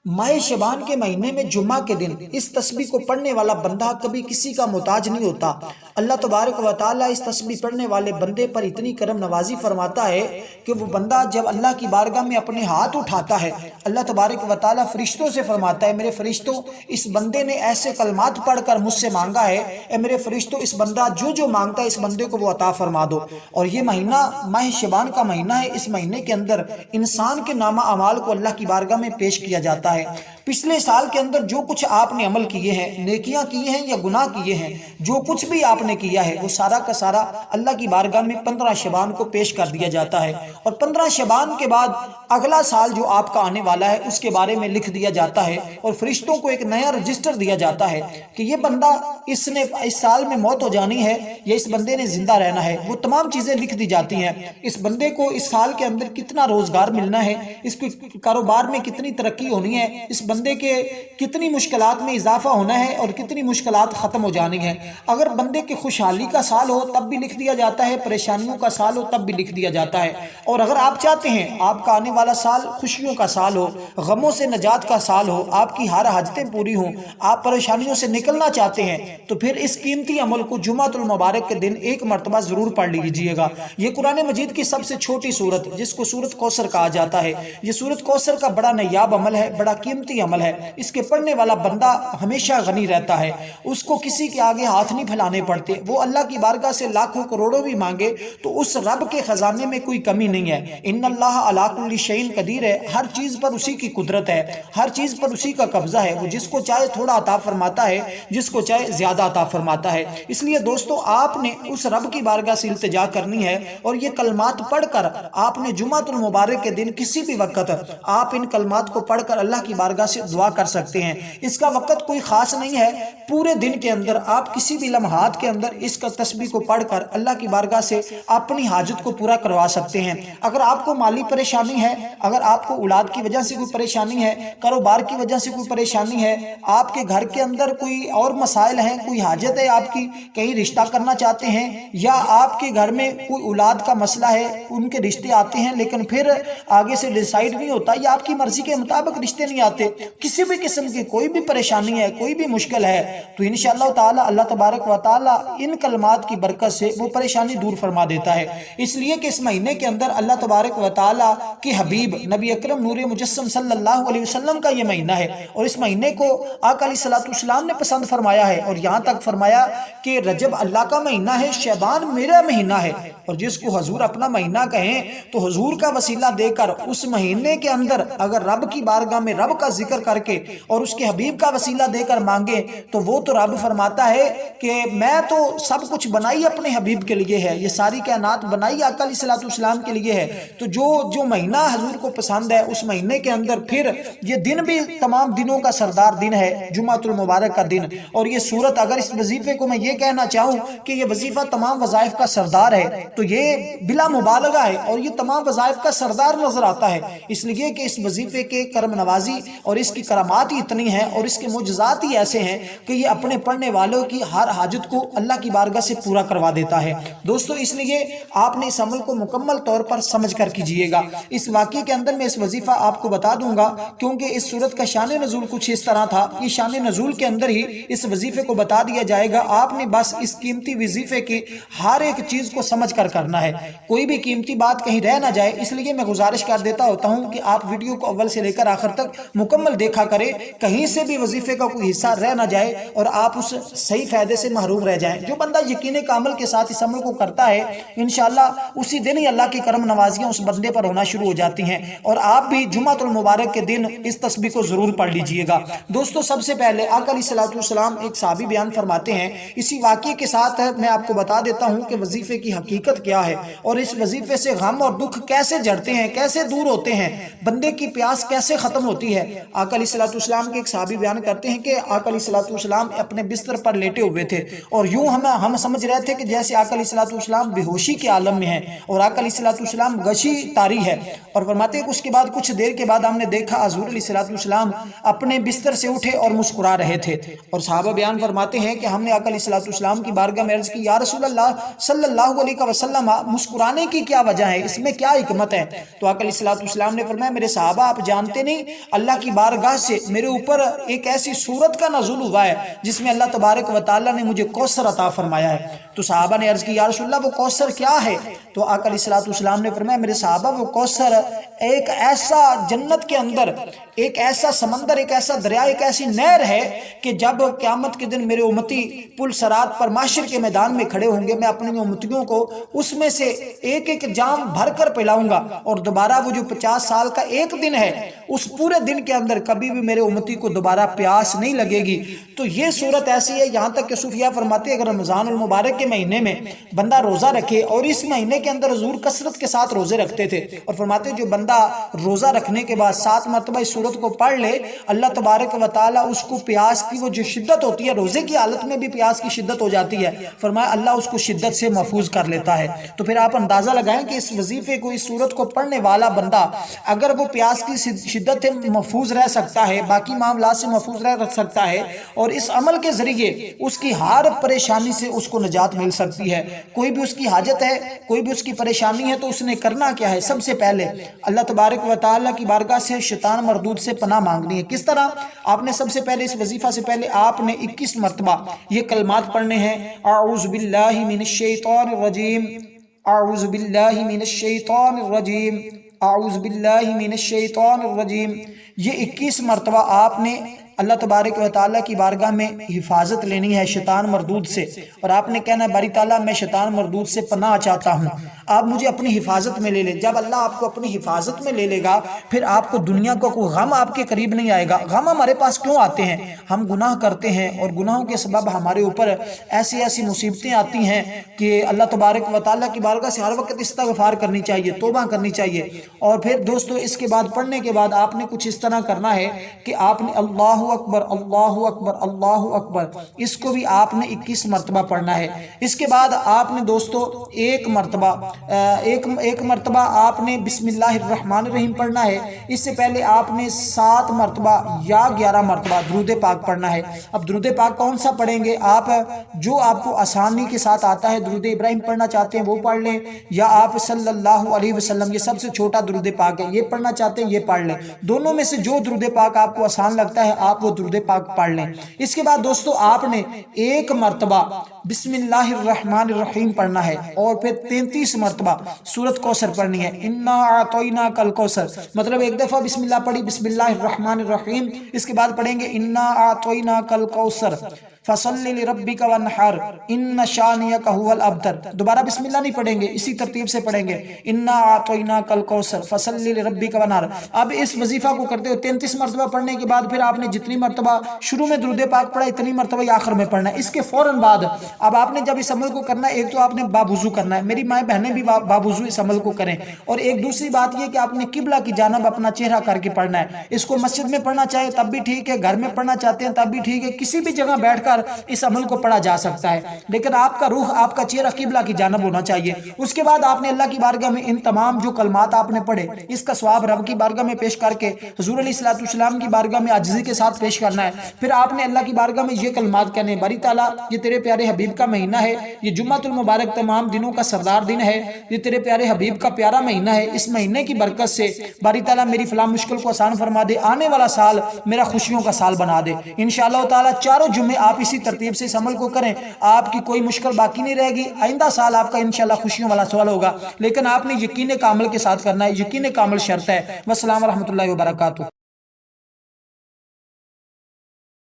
ماہ شعبان کے مہینے میں جمعہ کے دن اس تسبیح کو پڑھنے والا بندہ کبھی کسی کا محتاج نہیں ہوتا۔ اللہ تبارک و تعالیٰ اس تسبیح پڑھنے والے بندے پر اتنی کرم نوازی فرماتا ہے کہ وہ بندہ جب اللہ کی بارگاہ میں اپنے ہاتھ اٹھاتا ہے، اللہ تبارک و تعالیٰ فرشتوں سے فرماتا ہے، میرے فرشتوں اس بندے نے ایسے کلمات پڑھ کر مجھ سے مانگا ہے، اے میرے فرشتوں اس بندہ جو جو مانگتا ہے اس بندے کو وہ عطا فرما دو۔ اور یہ مہینہ ماہ شعبان کا مہینہ ہے۔ اس مہینے کے اندر انسان کے نامہ اعمال کو اللہ کی بارگاہ میں پیش کیا جاتا ہے۔ پچھلے سال کے اندر جو کچھ آپ نے عمل کیے ہیں، نیکیاں کیے ہیں یا گناہ کیے ہیں، جو کچھ بھی آپ نے کیا ہے وہ سارا کا سارا اللہ کی بارگاہ میں 15 شعبان کو پیش کر دیا جاتا ہے، اور 15 شعبان کے بعد اگلا سال جو آپ کا آنے والا ہے اس کے بارے میں لکھ دیا جاتا ہے، اور فرشتوں کو ایک نیا رجسٹر دیا جاتا ہے کہ یہ بندہ اس سال میں موت ہو جانی ہے یا اس بندے نے زندہ رہنا ہے۔ وہ تمام چیزیں لکھ دی جاتی ہیں، اس بندے کو اس سال کے اندر کتنا روزگار ملنا ہے، اس کو کاروبار میں کتنی ترقی ہونی ہے، اس بندے کے کتنی مشکلات میں اضافہ ہونا ہے اور کتنی مشکلات ختم ہو جانی ہیں۔ اگر بندے کی خوشحالی کا سال ہو تب بھی لکھ دیا جاتا ہے، پریشانیوں کا سال ہو تب بھی لکھ دیا جاتا ہے۔ اور اگر آپ چاہتے ہیں آپ کا آنے والا سال خوشیوں کا سال ہو، غموں سے نجات کا سال ہو، آپ کی ہر حاجتیں پوری ہوں، آپ پریشانیوں سے نکلنا چاہتے ہیں، تو پھر اس قیمتی عمل کو جمعۃ المبارک کے دن ایک مرتبہ ضرور پڑھ لیجئے گا۔ یہ قرآن مجید کی سب سے چھوٹی سورت جس کو سورت کوثر کہا جاتا ہے، یہ سورت کوثر کا بڑا نایاب عمل ہے، بڑا قیمتی عمل ہے۔ اس کے پڑھنے والا بندہ ہمیشہ غنی رہتا ہے، اس کو کسی کے آگے ہاتھ نہیں پھیلانے پڑتے۔ وہ اللہ کی بارگاہ سے لاکھوں کروڑوں بھی مانگے تو اس رب کے خزانے میں کوئی کمی نہیں ہے۔ ان اللہ علی کل شیء قدیر ہے، ہر چیز پر اسی کی قدرت ہے، ہر چیز پر اسی کا قبضہ ہے۔ وہ جس کو چاہے تھوڑا عطا فرماتا ہے، جس کو چاہے زیادہ عطا فرماتا ہے۔ اس لیے دوستو آپ نے اس رب کی بارگاہ سے التجا کرنی ہے، اور یہ کلمات پڑھ کر آپ نے جمعۃ المبارک کے دن کسی بھی وقت آپ ان کلمات کو پڑھ کر اللہ کی بارگاہ سے دعا کر سکتے ہیں۔ اس کا وقت کوئی خاص نہیں ہے، پورے دن کے اندر آپ کسی بھی لمحات کے اندر اس کا تسبیح کو پڑھ کر اللہ کی بارگاہ سے اپنی حاجت کو پورا کروا سکتے ہیں۔ اگر آپ کو مالی پریشانی ہے، اگر آپ کو اولاد کی وجہ سے کوئی پریشانی ہے، کاروبار کی وجہ سے کوئی پریشانی ہے، آپ کے گھر کے اندر کوئی اور مسائل ہیں، کوئی حاجت ہے آپ کی، کہیں رشتہ کرنا چاہتے ہیں، یا آپ کے گھر میں کوئی اولاد کا مسئلہ ہے، ان کے رشتے آتے ہیں لیکن پھر آگے سے ڈیسائیڈ نہیں ہوتا، یا آپ کی مرضی کے مطابق رشتے نہیں آتے، کسی بھی قسم کی کوئی بھی پریشانی ہے، کوئی بھی مشکل ہے، تو انشاءاللہ تعالی اللہ تبارک و تعالی ان کلمات کی برکت سے وہ پریشانی دور فرما دیتا ہے۔ اس لیے کہ اس مہینے کے اندر اللہ تبارک و تعالی کی حبیب نبی اکرم نور مجسم صلی اللہ علیہ وسلم کا یہ مہینہ ہے، اور اس مہینے کو آقا علیہ السلام نے پسند فرمایا ہے، اور یہاں تک فرمایا کہ رجب اللہ کا مہینہ ہے، شعبان میرا مہینہ ہے۔ اور جس کو حضور اپنا مہینہ کہیں تو حضور کا وسیلہ دے کر اس مہینے کے اندر اگر رب کی بارگاہ میں رب کا ذکر کر کے اور اس کے حبیب کا وسیلہ دے کر مانگے تو وہ تو رب فرماتا ہے کہ میں تو سب کچھ بنائی اپنے حبیب کے لیے ہے، یہ ساری کائنات بنائی آقا علیہ السلام کے لیے ہے۔ تو جو مہینہ حضور کو پسند ہے اس مہینے کے اندر پھر یہ دن بھی تمام دنوں کا سردار دن ہے، جمعۃ المبارک کا دن۔ اور یہ سورت اگر اس وظیفے کو میں یہ کہنا چاہوں کہ یہ وظیفہ تمام وظائف کا سردار ہے تو یہ بلا مبالغہ ہے، اور یہ تمام وظائف کا سردار نظر آتا ہے، اس لیے کہ اس وظیفے کے کرم نوازی اور اس کی کرامات ہی اتنی ہیں اور اس کے معجزات ہی ایسے ہیں کہ یہ اپنے پڑھنے والوں کی ہر حاجت کو اللہ کی بارگاہ سے پورا کروا دیتا ہے۔ دوستو اس لیے آپ نے اس عمل کو مکمل طور پر سمجھ کر کیجئے گا۔ اس واقعے کے اندر میں اس وظیفہ آپ کو بتا دوں گا، کیونکہ اس صورت کا شان نزول کچھ اس طرح تھا، یہ شان نزول کے اندر ہی اس وظیفے کو بتا دیا جائے گا۔ آپ نے بس اس قیمتی وظیفے کی ہر ایک چیز کو سمجھ کر کرنا ہے، کوئی بھی قیمتی بات کہیں رہ نہ جائے، اس لیے میں گزارش کر دیتا ہوتا ہوں کہ آپ ویڈیو کو اول سے لے کر آخر تک مکمل دیکھا کریں، کہیں سے بھی وظیفے کا کوئی حصہ رہ نہ جائے اور آپ اس صحیح فائدے سے محروم رہ جائیں۔ جو بندہ یقین کامل کے ساتھ اس عمل کو کرتا ہے انشاءاللہ اسی دن ہی اللہ کی کرم نوازیاں اس بندے پر ہونا شروع ہو جاتی ہیں، اور آپ بھی جمعۃ المبارک کے دن اس تسبیح کو ضرور پڑھ لیجئے گا۔ دوستو سب سے پہلے آقا علیہ السلام ایک صحابی بیان فرماتے ہیں، اسی واقعے کے ساتھ میں آپ کو بتا دیتا ہوں کہ وظیفے کی حقیقت کیا ہے اور اس وظیفے سے غم اور دکھ کیسے جڑتے ہیں، کیسے دور ہوتے ہیں، بندے کی پیاس کیسے ختم ہوتی ہے۔ آقا علیہ السلام کے ایک صحابی بیان کرتے ہیں کہ آقا علیہ السلام اپنے بستر پر لیٹے ہوئے تھے اور یوں ہم سمجھ رہے تھے کہ جیسے آقا علیہ السلام بے ہوشی کے عالم میں ہیں اور آقا علیہ السلام غشی طاری ہے، اور فرماتے ہیں کہ اس کے بعد کچھ دیر کے بعد ہم نے دیکھا حضور علیہ السلام اپنے بستر سے اٹھے اور مسکرا رہے تھے، اور صحابہ بیان فرماتے ہیں کہ ہم نے آقا علیہ السلام کی بارگاہ میں عرض کی، یا رسول اللہ صلی اللہ علیہ وسلم مسکرانے کی کیا وجہ ہے، اس میں کیا حکمت ہے؟ تو آقا علیہ السلام نے فرمایا، میرے صحابہ آپ جانتے نہیں اللہ کی بارگاہ سے میرے اوپر ایک ایسی صورت کا نزول ہوا ہے جس میں اللہ تبارک و تعالیٰ نے مجھے کوثر عطا فرمایا ہے۔ تو صحابہ نے عرض کی یا رسول اللہ وہ کوثر کیا ہے؟ تو آقا علیہ السلام نے فرمایا میرے صحابہ وہ کوثر ایک ایسا جنت کے اندر ایک ایسا سمندر، ایک ایسا دریا، ایک ایسی نہر ہے کہ جب قیامت کے دن میرے امتی پل صراط پر معاشر کے میدان میں کھڑے ہوں گے، میں اپنی امتیوں کو اس میں سے ایک ایک جام بھر کر پلاؤں گا، اور دوبارہ وہ جو 50 سال کا ایک دن ہے اس پورے دن کے اندر کبھی بھی میرے امتی کو دوبارہ پیاس نہیں لگے گی۔ تو یہ صورت ایسی ہے، یہاں تک کہ صوفیاء فرماتے ہیں اگر رمضان المبارک کے مہینے میں بندہ روزہ رکھے، اور اس مہینے کے اندر حضور کثرت کے ساتھ روزے رکھتے تھے، اور فرماتے ہیں جو بندہ روزہ رکھنے کے بعد 7 مرتبہ اس صورت کو پڑھ لے، اللہ تبارک و تعالیٰ اس کو پیاس کی وہ جو شدت ہوتی ہے، روزے کی حالت میں بھی پیاس کی شدت ہو جاتی ہے، فرمایا اللہ اس کو شدت سے محفوظ کر لیتا ہے۔ تو پھر آپ اندازہ لگائیں کہ اس وظیفے کو، اس صورت کو پڑھنے والا بندہ اگر وہ پیاس کی شدت سے محفوظ رہ سکتا ہے، باقی معاملات سے محفوظ رہ سکتا ہے، اور اس عمل کے ذریعے اس کی ہر پریشانی سے اس کو نجات مل سکتی ہے۔ کوئی بھی اس کی حاجت ہے، کوئی بھی اس کی پریشانی ہے، تو اس نے کرنا کیا ہے؟ سب سے پہلے اللہ تبارک و تعالیٰ کی بارگاہ سے شیطان مردود سے پناہ مانگنی ہے۔ کس طرح؟ آپ نے سب سے پہلے اس وظیفہ سے پہلے آپ نے 21 مرتبہ یہ کلمات پڑھنے ہیں، اعوذ باللہ من الشیطان الرجیم، اعوذ باللہ من الشیطان الرجیم، اعوذ باللہ من الشیطان الرجیم۔ یہ 21 مرتبہ آپ نے اللہ تبارک و تعالیٰ کی بارگاہ میں حفاظت لینی ہے شیطان مردود سے، اور آپ نے کہنا ہے باری تعالیٰ میں شیطان مردود سے پناہ چاہتا ہوں، آپ مجھے اپنی حفاظت میں لے لیں۔ جب اللہ آپ کو اپنی حفاظت میں لے لے گا پھر آپ کو دنیا کو کوئی غم آپ کے قریب نہیں آئے گا۔ غم ہمارے پاس کیوں آتے ہیں؟ ہم گناہ کرتے ہیں، اور گناہوں کے سبب ہمارے اوپر ایسی ایسی مصیبتیں آتی ہیں کہ اللہ تبارک و تعالیٰ کی بارگاہ سے ہر وقت استغفار کرنی چاہیے، توبہ کرنی چاہیے۔ اور پھر دوستو اس کے بعد پڑھنے کے بعد آپ نے کچھ اس طرح کرنا ہے کہ آپ نے اللہ اکبر اللہ اکبر اللہ اکبر، اس کو بھی آپ نے 21 مرتبہ پڑھنا ہے۔ اس کے بعد آپ نے دوستو ایک مرتبہ آپ نے بسم اللہ الرحمن الرحیم پڑھنا ہے۔ اس سے پہلے آپ نے 7 مرتبہ یا 11 مرتبہ درود پاک پڑھنا ہے۔ اب درود پاک کون سا پڑھیں گے؟ آپ جو آپ کو آسانی کے ساتھ آتا ہے، درود ابراہیم پڑھنا چاہتے ہیں وہ پڑھ لیں، یا آپ صلی اللہ علیہ وسلم، یہ سب سے چھوٹا درود پاک ہے، یہ پڑھنا چاہتے ہیں یہ پڑھ لیں۔ دونوں میں سے جو درود پاک آپ کو آسان لگتا ہے آپ وہ درود پاک پڑھ لیں۔ اس کے بعد دوستو آپ نے 1 مرتبہ بسم اللہ الرحمن الرحیم پڑھنا ہے، اور پھر 33 مرتبہ سورۃ کوثر پڑھنی ہے، انا اعطیناک الکوثر، مطلب ایک دفعہ بسم اللہ پڑھی بسم اللہ الرحمن الرحیم، اس کے بعد پڑھیں گے انا اعطیناک الکوثر فصلی لربک وانحر ان شانئک ھو الابتر۔ دوبارہ بسم اللہ نہیں پڑھیں گے، اسی ترتیب سے پڑھیں گے انا اعطیناک الکوثر فصلی لربک وانحر۔ اب اس وظیفہ کو کرتے ہو 33 مرتبہ پڑھنے کے بعد پھر آپ نے جتنی مرتبہ شروع میں درود پاک پڑھا اتنی مرتبہ ہی آخر میں پڑھنا ہے۔ اس کے فوراً بعد اب آپ نے جب اس عمل کو کرنا ہے، ایک تو آپ نے باوضو کرنا ہے، میری مائیں بہنیں بھی باوضو اس عمل کو کریں، اور ایک دوسری بات یہ کہ آپ نے قبلہ کی جانب اپنا چہرہ کر کے پڑھنا ہے۔ اس کو مسجد میں پڑھنا چاہے تب بھی ٹھیک ہے، گھر میں پڑھنا چاہتے ہیں تب بھی ٹھیک ہے، کسی بھی جگہ بیٹھ کر اس عمل کو پڑھا جا سکتا ہے، لیکن آپ کا روح، آپ کا چہرہ قبلہ کی جانب ہونا چاہیے۔ اس کے بعد آپ نے اللہ کی بارگاہ میں ان تمام جو کلمات آپ نے پڑھے اس کا ثواب رب کی بارگاہ میں پیش کر کے حضور علیہ السلام کی بارگاہ میں عاجزی کے ساتھ پیش کرنا ہے۔ پھر آپ نے اللہ کی بارگاہ میں یہ کلمات کہنے ہیں، باری تعالیٰ یہ تیرے پیارے حبیب کا مہینہ ہے، یہ جمعۃ المبارک تمام دنوں کا سردار دن ہے، یہ تیرے پیارے حبیب کا پیارا مہینہ ہے، اس مہینے کی برکت سے باری تعالیٰ میری فلاں مشکل کو آسان فرما دے، آنے والا سال میرا خوشیوں کا سال بنا دے۔ انشاءاللہ تعالیٰ چاروں جمعے آپ اسی ترتیب سے اس عمل کو کریں، آپ کی کوئی مشکل باقی نہیں رہے گی، آئندہ سال آپ کا انشاءاللہ خوشیوں والا سال ہوگا، لیکن آپ نے یقین کامل کے ساتھ کرنا ہے، یقین کامل شرط ہے۔ والسلام ورحمۃ اللہ وبرکاتہ۔